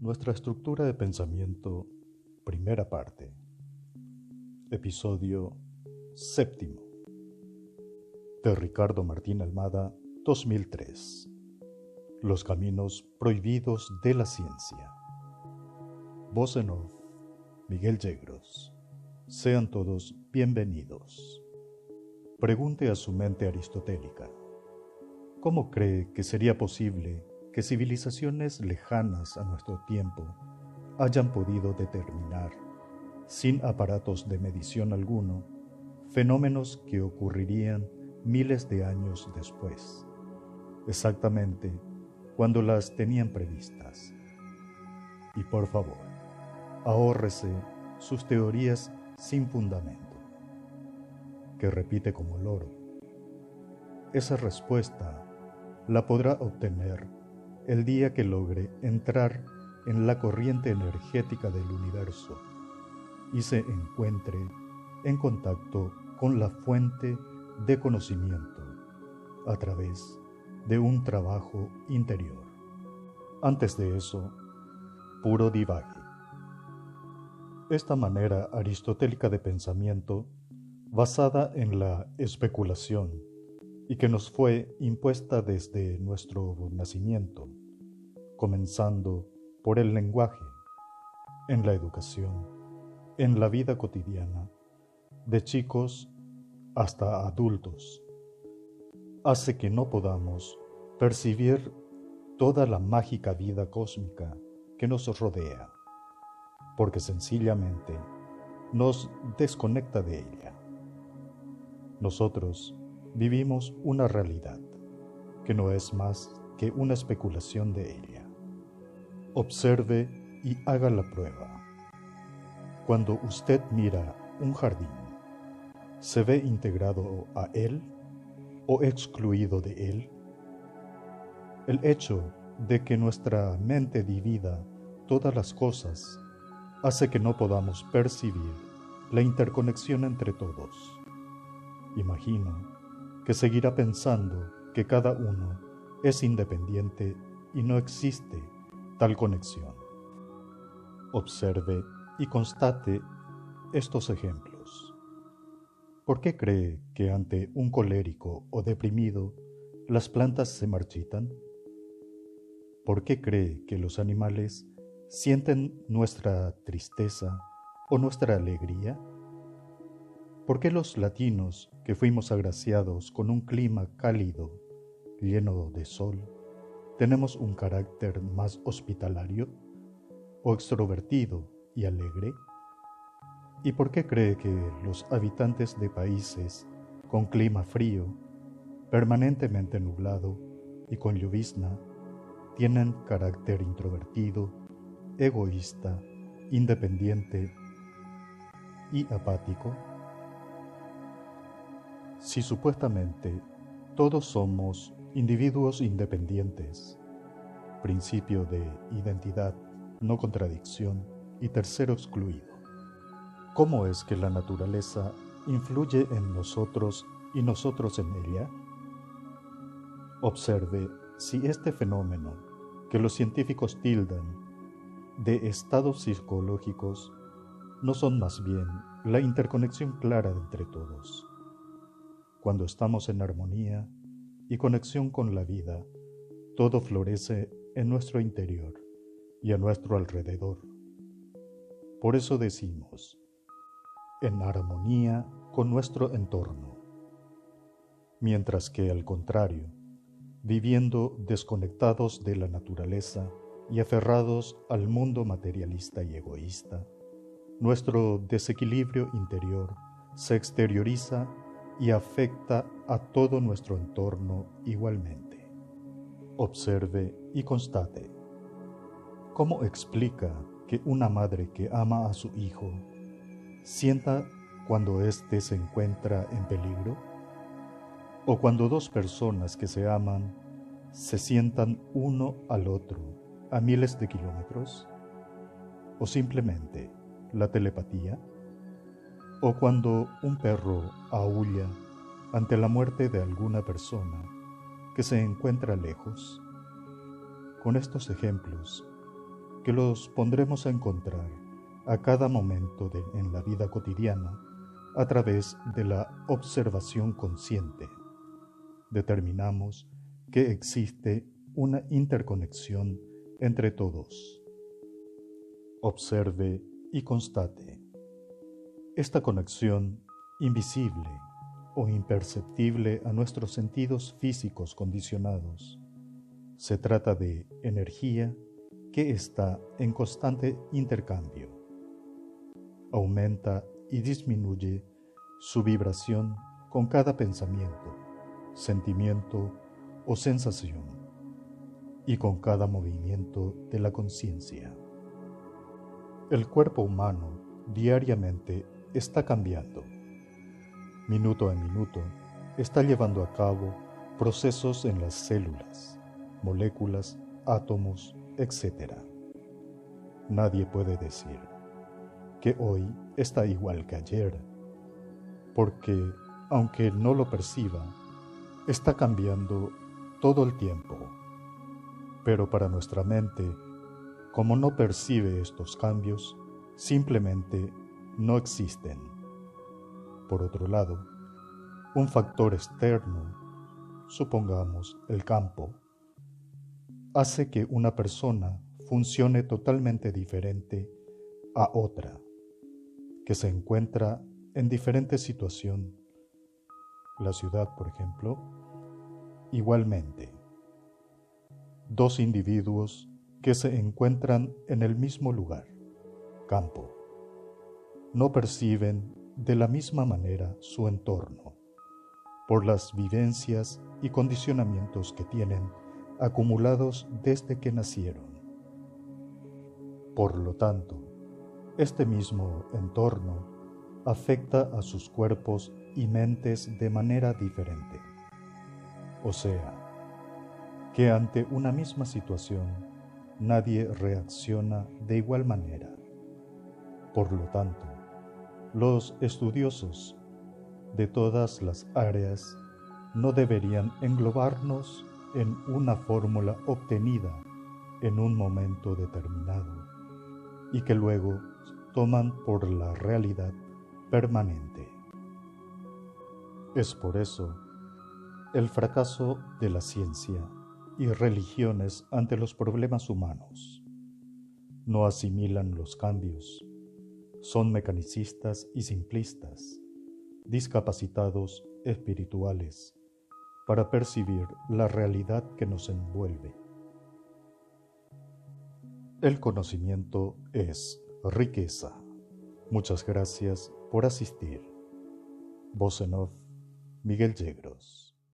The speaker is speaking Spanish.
Nuestra estructura de pensamiento, primera parte. Episodio 7. De Ricardo Martín Almada, 2003. Los caminos prohibidos de la ciencia. Voz en off, Miguel Yegros. Sean todos bienvenidos. Pregunte a su mente aristotélica: ¿cómo cree que sería posible que civilizaciones lejanas a nuestro tiempo hayan podido determinar, sin aparatos de medición alguno, fenómenos que ocurrirían miles de años después, exactamente cuando las tenían previstas? Y por favor, ahórrese sus teorías sin fundamento, que repite como loro. Esa respuesta la podrá obtener el día que logre entrar en la corriente energética del universo y se encuentre en contacto con la fuente de conocimiento a través de un trabajo interior. Antes de eso, puro divague. Esta manera aristotélica de pensamiento, basada en la especulación y que nos fue impuesta desde nuestro nacimiento, comenzando por el lenguaje, en la educación, en la vida cotidiana, de chicos hasta adultos, hace que no podamos percibir toda la mágica vida cósmica que nos rodea, porque sencillamente nos desconecta de ella. Nosotros vivimos una realidad que no es más que una especulación de ella. Observe y haga la prueba. Cuando usted mira un jardín, ¿se ve integrado a él o excluido de él? El hecho de que nuestra mente divida todas las cosas hace que no podamos percibir la interconexión entre todos. Imagino que seguirá pensando que cada uno es independiente y no existe tal conexión. Observe y constate estos ejemplos. ¿Por qué cree que ante un colérico o deprimido las plantas se marchitan? ¿Por qué cree que los animales sienten nuestra tristeza o nuestra alegría? ¿Por qué los latinos, que fuimos agraciados con un clima cálido, lleno de sol, tenemos un carácter más hospitalario o extrovertido y alegre? ¿Y por qué cree que los habitantes de países con clima frío, permanentemente nublado y con llovizna, tienen carácter introvertido, egoísta, independiente y apático? Si supuestamente todos somos individuos independientes, principio de identidad, no contradicción y tercero excluido, ¿cómo es que la naturaleza influye en nosotros y nosotros en ella? Observe si este fenómeno, que los científicos tildan de estados psicológicos, no son más bien la interconexión clara entre todos. Cuando estamos en armonía y conexión con la vida, todo florece en nuestro interior y a nuestro alrededor. Por eso decimos, en armonía con nuestro entorno. Mientras que, al contrario, viviendo desconectados de la naturaleza y aferrados al mundo materialista y egoísta, nuestro desequilibrio interior se exterioriza y afecta a todo nuestro entorno igualmente. Observe y constate. ¿Cómo explica que una madre que ama a su hijo sienta cuando éste se encuentra en peligro? ¿O cuando dos personas que se aman se sientan uno al otro a miles de kilómetros? ¿O simplemente la telepatía? ¿O cuando un perro aúlla ante la muerte de alguna persona que se encuentra lejos? Con estos ejemplos que los pondremos a encontrar a cada momento en la vida cotidiana a través de la observación consciente. Determinamos que existe una interconexión entre todos. Observe y constate. Esta conexión invisible o imperceptible a nuestros sentidos físicos condicionados. Se trata de energía que está en constante intercambio. Aumenta y disminuye su vibración con cada pensamiento, sentimiento o sensación, y con cada movimiento de la conciencia. El cuerpo humano diariamente está cambiando. Minuto a minuto está llevando a cabo procesos en las células, moléculas, átomos, etc. Nadie puede decir que hoy está igual que ayer, porque, aunque no lo perciba, está cambiando todo el tiempo. Pero para nuestra mente, como no percibe estos cambios, simplemente no existen. Por otro lado, un factor externo, supongamos el campo, hace que una persona funcione totalmente diferente a otra, que se encuentra en diferente situación. La ciudad, por ejemplo, igualmente. Dos individuos que se encuentran en el mismo lugar, campo, no perciben de la misma manera su entorno, por las vivencias y condicionamientos que tienen acumulados desde que nacieron. Por lo tanto, este mismo entorno afecta a sus cuerpos y mentes de manera diferente. O sea, que ante una misma situación nadie reacciona de igual manera. Por lo tanto, los estudiosos de todas las áreas no deberían englobarnos en una fórmula obtenida en un momento determinado y que luego toman por la realidad permanente. Es por eso el fracaso de la ciencia y religiones ante los problemas humanos. No asimilan los cambios, son mecanicistas y simplistas, discapacitados espirituales, para percibir la realidad que nos envuelve. El conocimiento es riqueza. Muchas gracias por asistir. Voz en off, Miguel Yegros.